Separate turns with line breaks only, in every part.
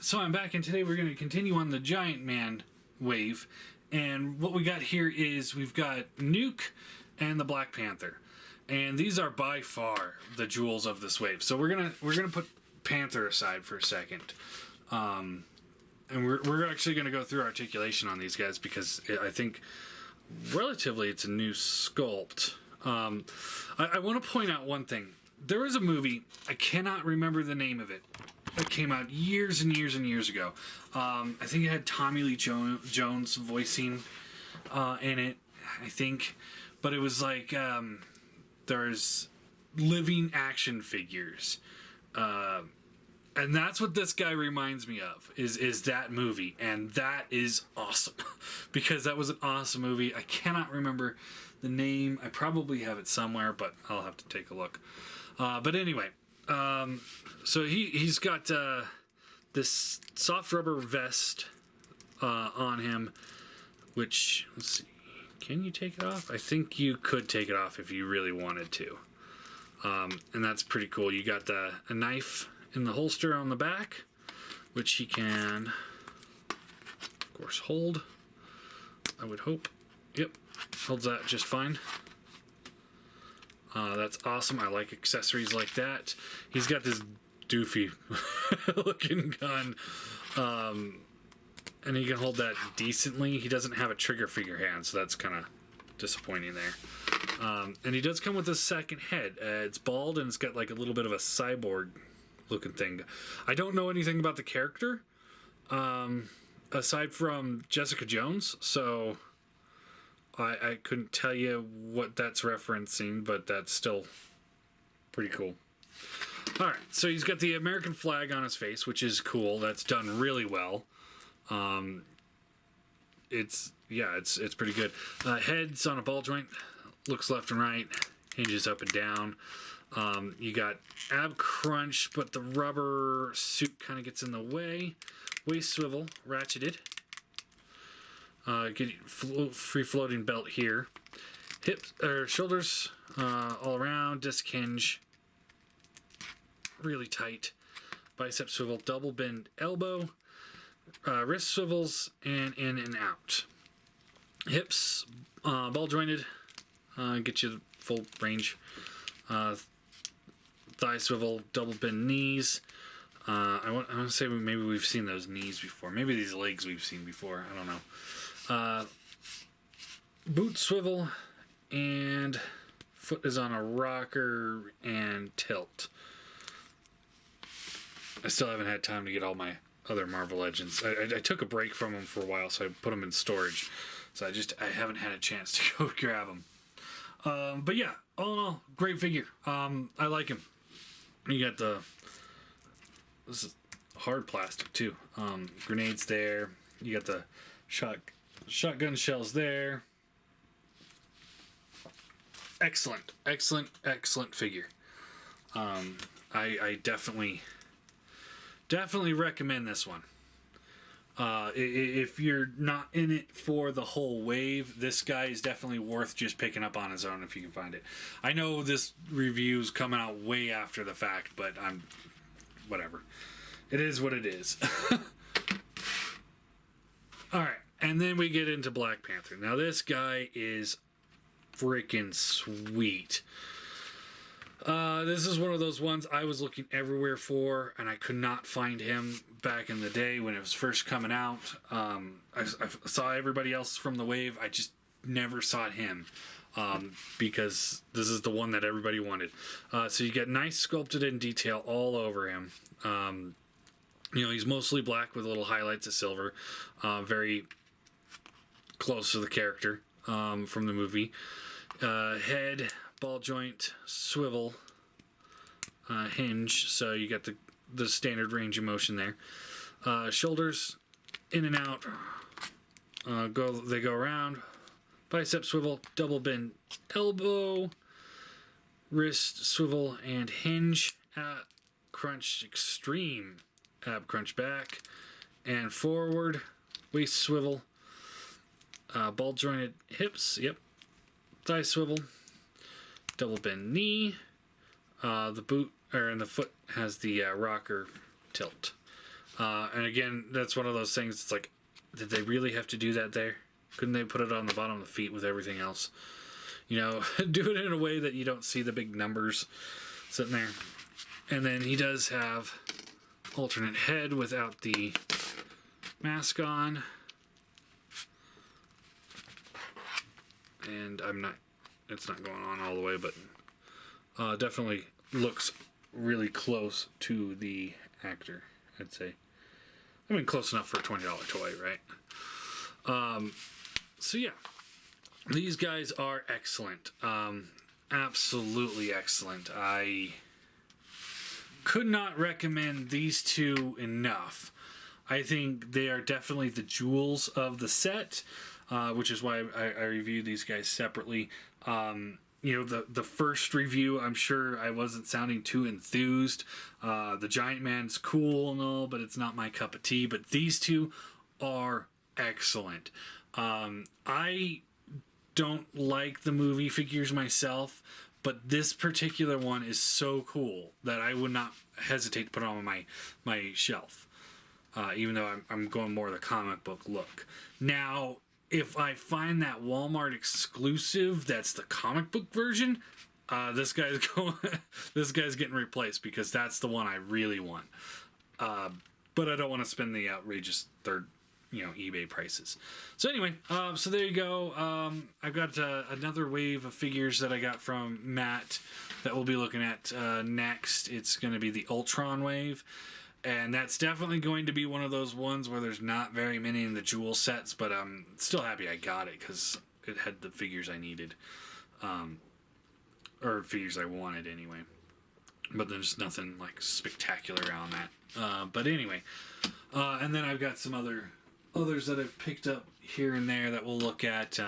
So I'm back, and today we're going to continue on the Giant Man wave. And what we got here is we've got Nuke and the Black Panther, and these are by far the jewels of this wave. So we're gonna put Panther aside for a second, and we're actually gonna go through articulation on these guys because I think relatively it's a new sculpt. I want to point out one thing. There was a movie, I cannot remember the name of it. It came out years and years and years ago. I think it had Tommy Lee Jones voicing in it, I think. But it was like there's living action figures. And that's what this guy reminds me of, is that movie. And that is awesome. Because that was an awesome movie. I cannot remember the name. I probably have it somewhere, but I'll have to take a look. But anyway, so he's got this soft rubber vest on him, which, let's see, can you take it off? I think you could take it off if you really wanted to. And that's pretty cool. You got a knife in the holster on the back, which he can, of course, hold. I would hope. Yep, holds that just fine. That's awesome. I like accessories like that. He's got this doofy looking gun, and he can hold that decently. He doesn't have a trigger finger hand, so that's kind of disappointing there. And he does come with a second head. It's bald and it's got like a little bit of a cyborg looking thing. I don't know anything about the character aside from Jessica Jones, so I couldn't tell you what that's referencing, but that's still pretty cool. Alright, so he's got the American flag on his face, which is cool. That's done really well. It's pretty good. Head's on a ball joint, looks left and right, hinges up and down. You got ab crunch, but the rubber suit kind of gets in the way. Waist swivel, ratcheted. Get free floating belt here. Hips or shoulders all around. Disc hinge, really tight. Bicep swivel, double bend elbow. Wrist swivels and in and out. Hips ball jointed. Get you the full range. Thigh swivel, double bend knees. I want to say maybe we've seen those knees before. Maybe these legs we've seen before. I don't know. Boot swivel, and foot is on a rocker and tilt. I still haven't had time to get all my other Marvel Legends. I took a break from them for a while, so I put them in storage. So I haven't had a chance to go grab them. But yeah, all in all, great figure. I like him. You got this is hard plastic too. Grenades there. You got the shotgun shells there. Excellent figure. I definitely recommend this one. If you're not in it for the whole wave, this guy is definitely worth just picking up on his own if you can find it. I know this review's coming out way after the fact, but whatever. It is what it is. Alright, and then we get into Black Panther. Now this guy is freaking sweet. This is one of those ones I was looking everywhere for, and I could not find him back in the day when it was first coming out. I saw everybody else from the wave. I just never saw him because this is the one that everybody wanted. So you get nice sculpted in detail all over him. He's mostly black with little highlights of silver. Very close to the character from the movie. Head, ball joint, swivel, hinge, so you got the standard range of motion there. Shoulders in and out, they go around. Bicep swivel, double bend elbow, wrist swivel and hinge. Crunch extreme, ab crunch back and forward. Waist swivel, ball jointed hips, yep. Thigh swivel, double bend knee. The boot and the foot has the rocker tilt. And again, that's one of those things. It's like, did they really have to do that there? Couldn't they put it on the bottom of the feet with everything else? You know, do it in a way that you don't see the big numbers sitting there. And then he does have alternate head without the mask on. And it's not going on all the way, but definitely looks really close to the actor, I'd say. I mean, close enough for a $20 toy, right? So yeah, these guys are excellent. Absolutely excellent. I could not recommend these two enough. I think they are definitely the jewels of the set, which is why I reviewed these guys separately. You know, the first review, I'm sure I wasn't sounding too enthused. The Giant Man's cool and all, but it's not my cup of tea. But these two are excellent. I don't like the movie figures myself, but this particular one is so cool that I would not hesitate to put it on my shelf. Even though I'm going more of the comic book look. Now, if I find that Walmart exclusive that's the comic book version, this guy's getting replaced, because that's the one I really want. But I don't want to spend the outrageous eBay prices. So anyway, so there you go. I've got another wave of figures that I got from Matt that we'll be looking at next. It's going to be the Ultron wave. And that's definitely going to be one of those ones where there's not very many in the jewel sets, but I'm still happy I got it because it had the figures I needed. Or figures I wanted anyway. But there's nothing like spectacular on that. But anyway, and then I've got some others that I've picked up here and there that we'll look at.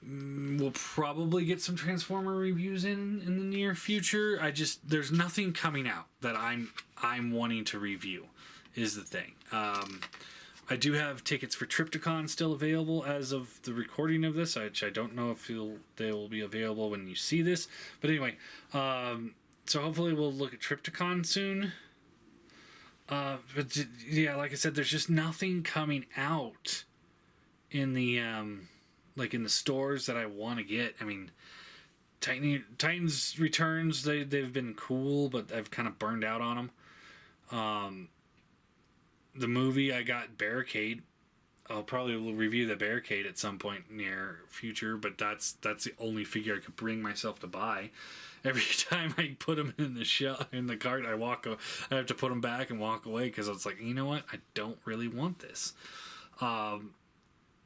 We'll probably get some Transformer reviews in the near future. There's nothing coming out that I'm wanting to review, is the thing. I do have tickets for Trypticon still available as of the recording of this, which I don't know if they will be available when you see this. But anyway, so hopefully we'll look at Trypticon soon. But yeah, like I said, there's just nothing coming out in the in the stores that I want to get. I mean, Titans Returns, they've been cool, but I've kind of burned out on them. The movie, I got Barricade. I'll probably will review the Barricade at some point near future, but that's the only figure I could bring myself to buy. Every time I put them in the cart, I have to put them back and walk away, because it's like, you know what? I don't really want this.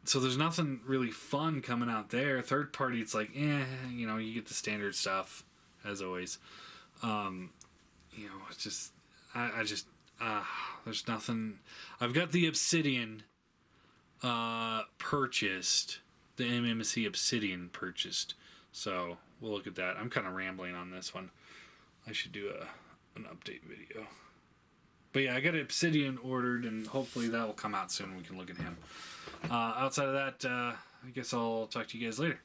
So there's nothing really fun coming out there. Third party, it's like, you get the standard stuff, as always. It's just, there's nothing. I've got the Obsidian purchased, the MMC Obsidian purchased. So we'll look at that. I'm kind of rambling on this one. I should do an update video. But yeah, I got Obsidian ordered, and hopefully that will come out soon. We can look at him. Outside of that, I guess I'll talk to you guys later.